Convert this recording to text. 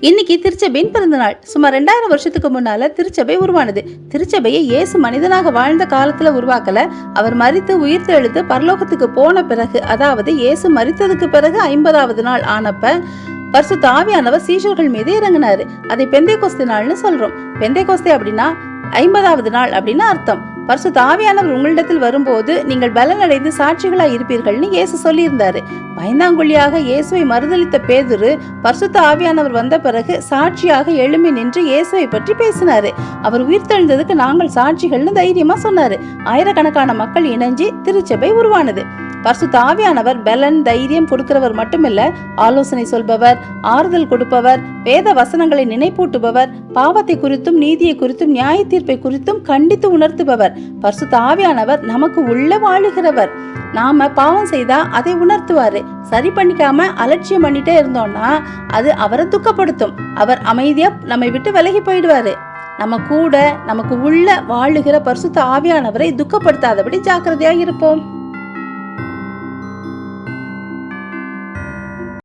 இன்னைக்கு திருச்சபையின் பிறந்த நாள். சுமார் 2000 வருஷத்துக்கு முன்னால திருச்சபை உருவானது. திருச்சபையை இயேசு மனிதனாக வாழ்ந்த காலத்துல உருவாக்கல. அவர் மரித்து உயிர்த்தெழுந்து பரலோகத்துக்கு போன பிறகு, அதாவது இயேசு மரித்ததுக்கு பிறகு 50வது நாள் ஆனப்ப பரிசுத்த ஆவியானவர் சீஷர்கள் மீது இறங்கினாரு. அதை பெந்தைக்கோஸ்தே நாள்னு சொல்றோம். பெந்தைக்கோஸ்தே அப்படின்னா 50வது நாள் அப்படின்னு அர்த்தம். பரிசுத்த ஆவியானவர் உங்களிடத்தில் வரும்போது நீங்கள் பலனடைந்து சாட்சிகளாய் இருப்பீர்கள்னு இயேசு சொல்லியிருந்தாரு. பயந்தாங்குழியாக இயேசுவை மறுதலித்த பேதுரு பரிசுத்த ஆவியானவர் வந்த பிறகு சாட்சியாக எழும்பி நின்று இயேசுவை பற்றி பேசினாரு. அவர் உயிர்த்தெழுந்ததுக்கு நாங்கள் சாட்சிகள்னு தைரியமா சொன்னாரு. ஆயிரக்கணக்கான மக்கள் இணைஞ்சு திருச்சபை உருவானது. பரிசுத்த ஆவியானவர் பலன் தைரியம் கொடுக்கிறவர் மட்டுமில்ல, ஆலோசனை சொல்பவர், ஆறுதல் கொடுப்பவர், வேத வசனங்களை நினைப்பூட்டுபவர், பாவத்தை குறித்தும் நீதியை குறித்தும் நியாய தீர்ப்பை குறித்தும் கண்டித்து உணர்த்துபவர். பரிசுத்த ஆவியானவர் நமக்கு உள்ள வாழுகிறவர். நாம பாவம் செய்தா அதை உணர்த்துவாரு. சரி பண்ணிக்காம அலட்சியம் பண்ணிட்டே இருந்தோம்னா அது அவரை துக்கப்படுத்தும். அவர் அமைதியா நம்மை விட்டு விலகி போயிடுவாரு. நம்ம கூட நமக்கு உள்ள வாழுகிற பரிசுத்த ஆவியானவரை துக்கப்படுத்தாதபடி ஜாக்கிரதையா இருப்போம்.